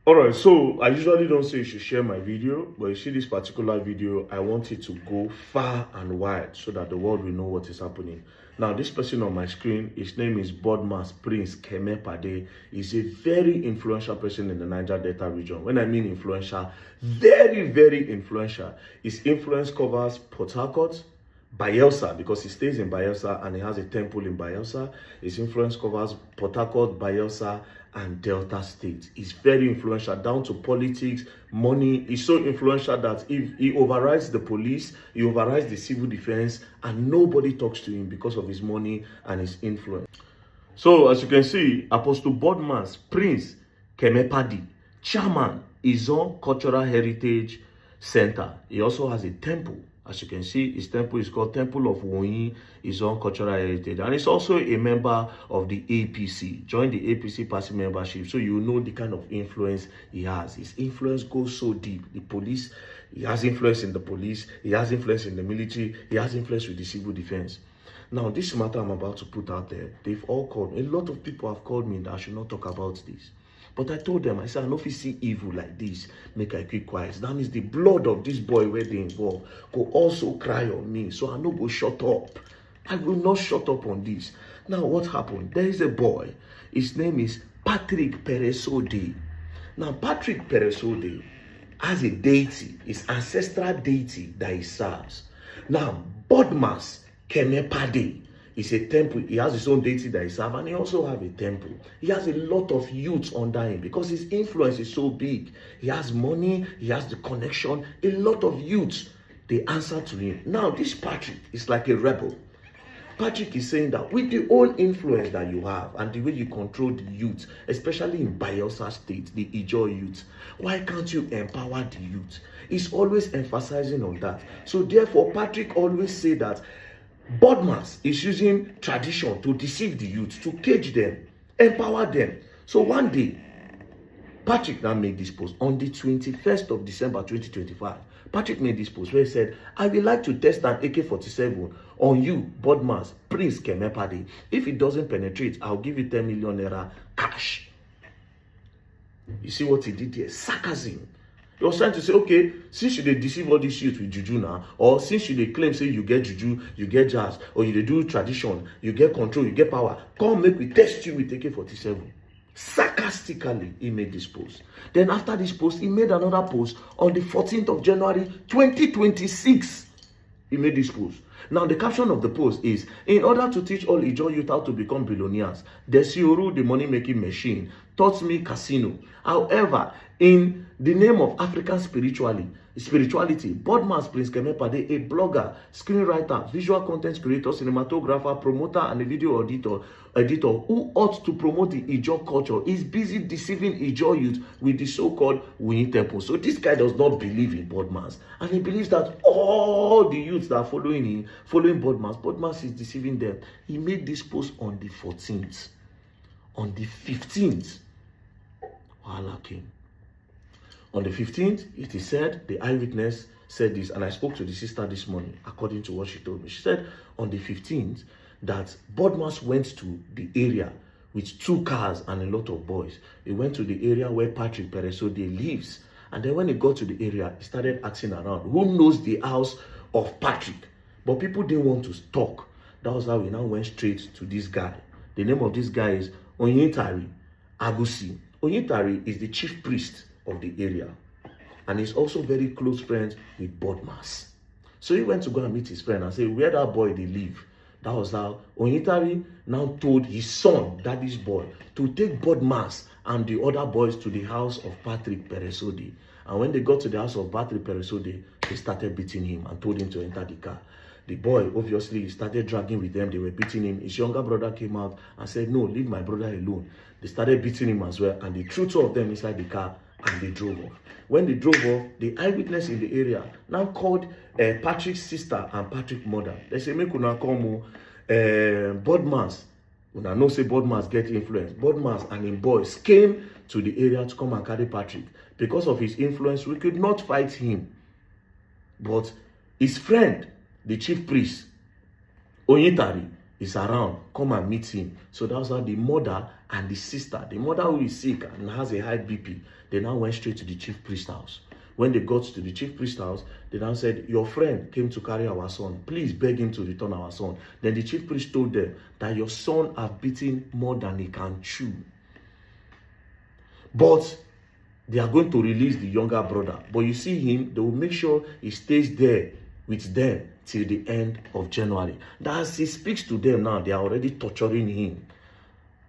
Alright, so I usually don't say you should share my video, but you see this particular video, I want it to go far and wide so that the world will know what is happening. Now, this person on my screen, his name is Bodmas Prince Kemepade. He's a very influential person in the Niger Delta region. When I mean influential, very, very influential. His influence covers Port Harcourt, Bayelsa, because he stays in Bayelsa and he has a temple in Bayelsa. His influence covers Port Harcourt, Bayelsa, and Delta State. He's very influential down to politics, money. He's so influential that if he overrides the police, he overrides the civil defense, and nobody talks to him because of his money and his influence. So, as you can see, Apostle Bodmas Prince Kemepadi, chairman, Izon Cultural Heritage Center. He also has a temple. As you can see, his temple is called Temple of Wonyi, his own cultural heritage. And he's also a member of the APC. Join the APC party membership so you know the kind of influence he has. His influence goes so deep. The police, he has influence in the police, he has influence in the military, he has influence with the civil defense. Now, this matter I'm about to put out there, they've all called me. A lot of people have called me that I should not talk about this. But I told them, I said, I know if you see evil like this, make I keep quiet. That means the blood of this boy where they involved could also cry on me. So I no go shut up. I will not shut up on this. Now, what happened? There is a boy. His name is Patrick Peresuodei. Now, Patrick Peresuodei has a deity, his ancestral deity that he serves. Now, Bodmas Kemepade is a temple. He has his own deity that he serves, and he also has a temple. He has a lot of youths under him because his influence is so big. He has money, he has the connection. A lot of youths, they answer to him. Now, this Patrick is like a rebel. Patrick is saying that with the whole influence that you have and the way you control the youth, especially in Bayelsa State, the Ijaw youth, why can't you empower the youth? He's always emphasizing on that. So therefore, Patrick always say that Bodmas is using tradition to deceive the youth, to cage them, empower them. So one day, Patrick now made this post on the 21st of December 2025. Patrick made this post where he said, I would like to test an AK-47 on you, Bodmas Prince Kemepade. If it doesn't penetrate, I'll give you 10 million naira cash. You see what he did here? Sarcasm. He was trying to say, okay, since you deceive all these youth with juju now, or since you claim, say you get juju, you get jazz, or you do tradition, you get control, you get power, come make we test you with AK-47. Sarcastically, he made this post. Then after this post, he made another post on the 14th of January, 2026. He made this post. Now, the caption of the post is, in order to teach all Ijaw youth how to become billionaires, the Sioru, the money-making machine, taught me casino. However, in the name of African spirituality, Bodmas Prince Kemepade, a blogger, screenwriter, visual content creator, cinematographer, promoter, and a video editor who ought to promote the Ijaw culture, is busy deceiving Ijaw youth with the so-called Wonyi temple. So this guy does not believe in Bodmas, and he believes that all the youths that are following Bodmas is deceiving them. He made this post on the 14th. On the 15th, Wahala came. On the 15th, it is said, the eyewitness said this, and I spoke to the sister this morning, according to what she told me. She said on the 15th that Bodmas went to the area with 2 cars and a lot of boys. He went to the area where Patrick Peresuodei lives. And then when he got to the area, he started asking around, who knows the house of Patrick? But people didn't want to talk. That was how we now went straight to this guy. The name of this guy is Onyetari Agusi. Onyetari is the chief priest of the area, and he's also very close friends with Bodmas. So he went to go and meet his friend and say where that boy they live. That was how Onyetari now told his son, daddy's boy, to take Bodmas and the other boys to the house of Patrick Peresuodei. And when they got to the house of Patrick Peresuodei, they started beating him and told him to enter the car. The boy obviously started dragging with them. They were beating him. His younger brother came out and said, no, leave my brother alone. They started beating him as well, and they threw 2 of them inside the car and they drove off. When they drove off, the eyewitness in the area now called Patrick's sister and Patrick's mother. They say, make una come, Bodmas. Una know say Bodmas get influence. Bodmas and him boys came to the area to come and carry Patrick. Because of his influence, we could not fight him. But his friend, the chief priest, Onyetari, is around. Come and meet him. So that's how the mother and the sister, the mother who is sick and has a high BP, they now went straight to the chief priest house. When they got to the chief priest house, they now said, your friend came to carry our son. Please beg him to return our son. Then the chief priest told them that your son have beaten more than he can chew. But they are going to release the younger brother. But you see him, they will make sure he stays there with them till the end of January. That as he speaks to them now, they are already torturing him.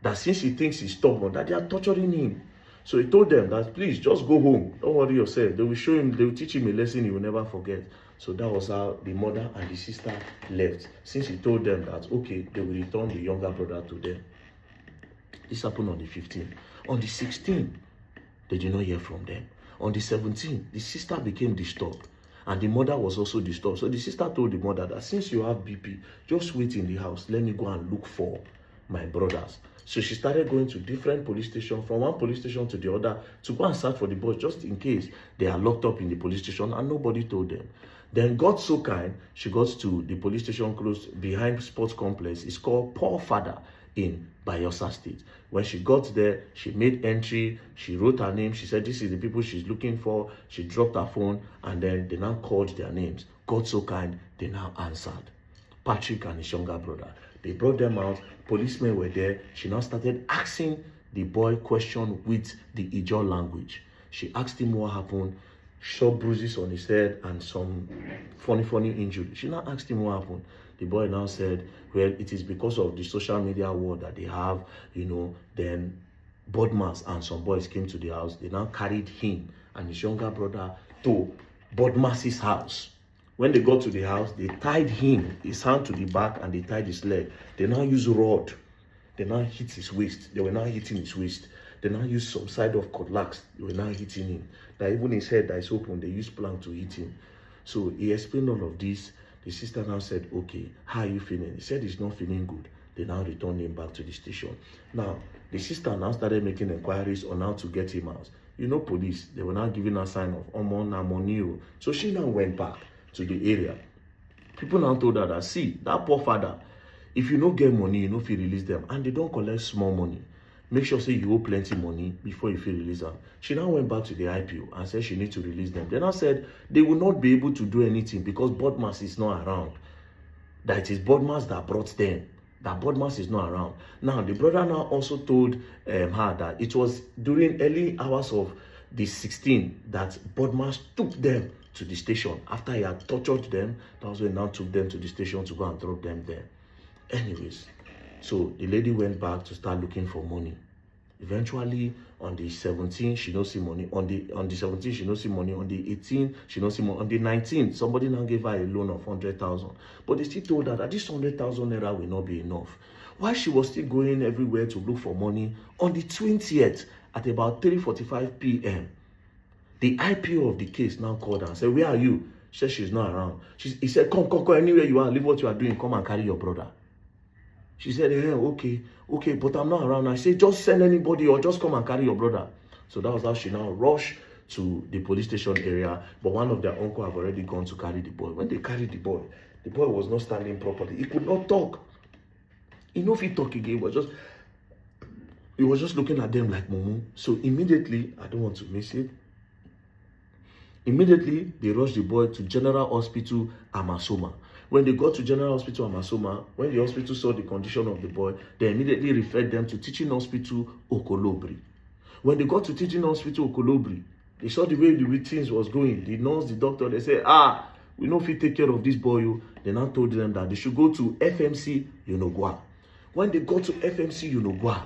That since he thinks he's stubborn, that they are torturing him. So he told them that, please, just go home. Don't worry yourself. They will show him, they will teach him a lesson he will never forget. So that was how the mother and the sister left. Since he told them that, okay, they will return the younger brother to them. This happened on the 15th. On the 16th, they did not hear from them. On the 17th, the sister became disturbed. And the mother was also disturbed. So the sister told the mother that since you have BP, just wait in the house. Let me go and look for my brothers. So she started going to different police stations, from one police station to the other, to go and search for the boys, just in case they are locked up in the police station, and nobody told them. Then God so kind, she got to the police station close behind sports complex. It's called Poor Father in Bayelsa State. When she got there, she made entry, she wrote her name, she said this is the people she's looking for, she dropped her phone, and then they now called their names. God so kind, they now answered. Patrick and his younger brother. They brought them out, policemen were there. She now started asking the boy question with the Ijaw language. She asked him what happened, short bruises on his head and some funny injury. She now asked him what happened. The boy now said, well, it is because of the social media war that they have, then Bodmas and some boys came to the house. They now carried him and his younger brother to Bodmas's house. When they got to the house, they tied him, his hand to the back, and they tied his leg. They now used rod. They now hit his waist. They were now hitting his waist. They now used some side of cutlass. They were now hitting him. That even his head that is open, they used plank to hit him. So he explained all of this. The sister now said, okay, how are you feeling? He said he's not feeling good. They now returned him back to the station. Now, the sister now started making inquiries on how to get him out. Police, they were now giving her sign of money. So she now went back to the area. People now told her that, see, that poor father, if you don't get money, you know if you release them, and they don't collect small money, make sure say you owe plenty money before you feel release them. She now went back to the IPO and said she needs to release them. They now said they will not be able to do anything because Bodmas is not around. That it is Bodmas that brought them. That Bodmas is not around. Now, the brother now also told her that it was during early hours of the 16th that Bodmas took them to the station. After he had tortured them, that was when he now took them to the station to go and drop them there. Anyways, so the lady went back to start looking for money. Eventually, on the 17th, she don't see money. On the 17th, she don't see money. On the 18th, she don't see money. On the 19th, somebody now gave her a loan of 100,000. But they still told her that this 100,000 naira will not be enough. While she was still going everywhere to look for money, on the 20th, at about 3:45 p.m., the IPO of the case now called her and said, where are you? She said she's not around. He said, come, anywhere you are, leave what you are doing, come and carry your brother. She said, yeah, okay, but I'm not around. I said, just send anybody or just come and carry your brother. So that was how she now rushed to the police station area. But one of their uncle have already gone to carry the boy. When they carried the boy was not standing properly. He could not talk. If he talk again, he was just looking at them like mumu. So immediately, I don't want to miss it. Immediately, they rushed the boy to General Hospital Amasoma. When they got to General Hospital Amasoma, when the hospital saw the condition of the boy, they immediately referred them to Teaching Hospital Okolobri. When they got to Teaching Hospital Okolobri, they saw the way the things was going. The nurse, the doctor, they said, we know if we take care of this boy. They now told them that they should go to FMC Yonogwa. When they got to FMC Yonogwa,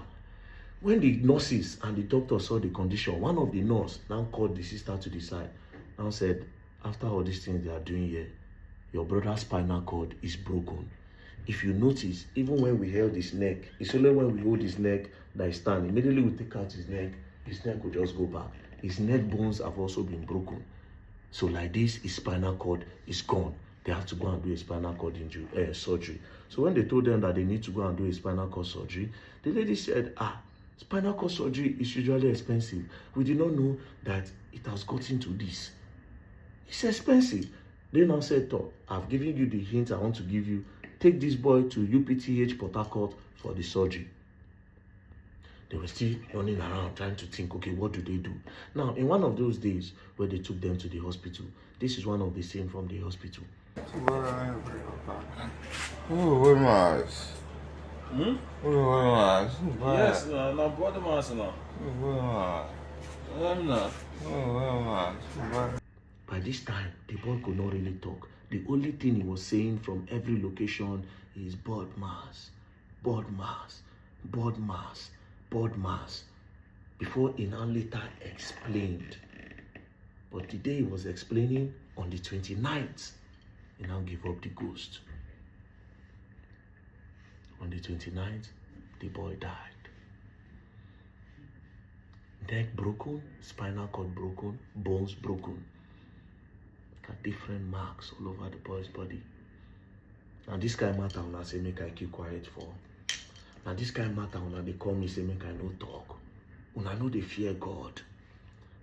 when the nurses and the doctor saw the condition, one of the nurses now called the sister to the side. Now said, after all these things they are doing here, your brother's spinal cord is broken. If you notice, even when we held his neck, it's only when we hold his neck that he stands. Immediately we take out his neck will just go back. His neck bones have also been broken. So like this, his spinal cord is gone. They have to go and do a spinal cord surgery. So when they told them that they need to go and do a spinal cord surgery, the lady said, spinal cord surgery is usually expensive. We did not know that it has gotten to this. It's expensive. They now said, I've given you the hint I want to give you. Take this boy to UPTH Port Harcourt for the surgery. They were still running around trying to think, okay, what do they do? Now, in one of those days where they took them to the hospital, this is one of the scenes from the hospital. Yes, no, body mass now. By this time, the boy could not really talk. The only thing he was saying from every location is blood mass, blood mass, blood mass, blood mass. Before he now later explained. But the day he was explaining, on the 29th, he now gave up the ghost. On the 29th, the boy died. Neck broken, spinal cord broken, bones broken. Got different marks all over the boy's body. Now this kind of matter when I say make I keep quiet for. Now this kind of matter when they call me say make I no talk. When I know they fear God.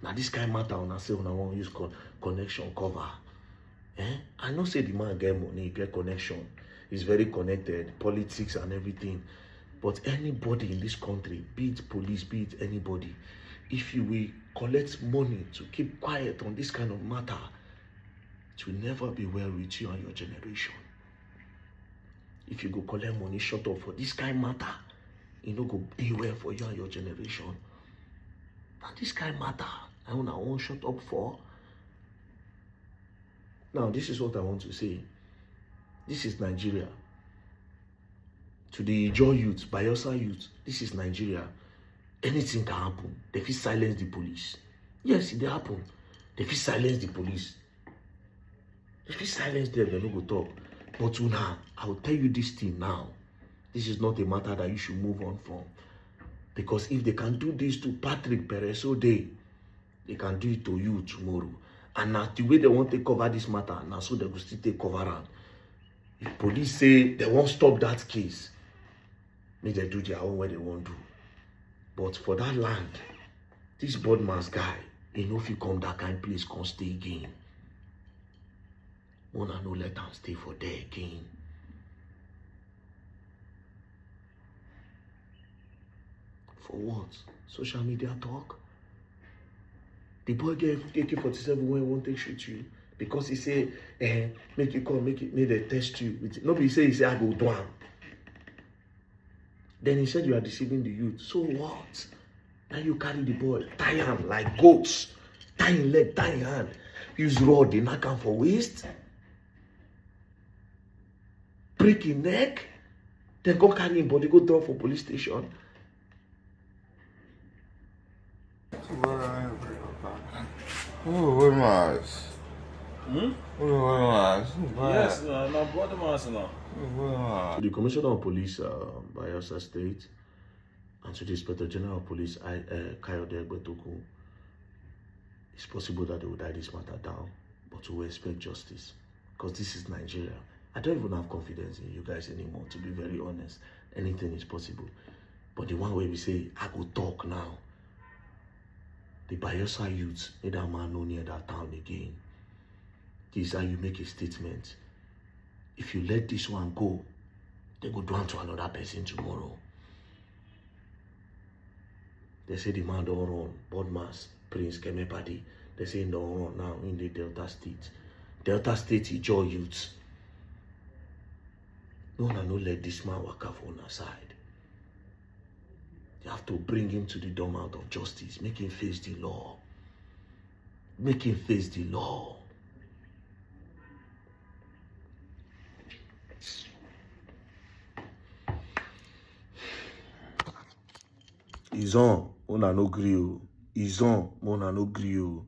Now this kind of matter when I say when I want to use connection cover. I know say the man get money, get connection. He's very connected, politics and everything. But anybody in this country, be it police, be it anybody, if you will collect money to keep quiet on this kind of matter, it will never be well with you and your generation. If you go collect money shut up for this kind of matter, it no go be well for you and your generation. Now this kind of matter, I won't shut up for. Now this is what I want to say. This is Nigeria. To the Ijaw youth, Bayelsa youth, this is Nigeria. Anything can happen. They fit silence the police. Yes, it happen. They fit silence the police. If you silence them, they don't go talk. But now, I will tell you this thing now. This is not a matter that you should move on from. Because if they can do this to Patrick Peresuodei, they can do it to you tomorrow. And now the way they want to cover this matter, now so they will still take cover around. If police say they won't stop that case, may they do their own way they want to do. But for that land, this Bodman's guy, he know if you come that kind of place, can't stay again. Wanna no let them stay for there again. For what? Social media talk? The boy get AK-47 when he won't take shoot you. Because he say, make you come, make they test you. Nobody say, he say, I go down. Then he said you are deceiving the youth. So what? Now you carry the boy, tie him like goats. Tie him leg, tie him hand. Use rod, they knock him for waist. Break his neck. Then go carry him body, go drop for police station. Yes, no, body mass now. To the Commissioner of Police, Bayelsa State, and to the Inspector General of Police, Kayode Egbetoku, it's possible that they will die this matter down, but we will expect justice. Because this is Nigeria. I don't even have confidence in you guys anymore, to be very honest. Anything is possible. But the one way we say, I go talk now. The Bayelsa youths, need that man no near that town again. This is how you make a statement. If you let this one go, they go down to another person tomorrow. They say the man don't run. Bodmas, Prince Kemepadi. They say he don't run now in the Delta State. Delta State is your youths. No one no let this man walk off on our side. You have to bring him to the doormat of justice. Make him face the law. Make him face the law. He's on, una no gree o. He's on, una no gree o.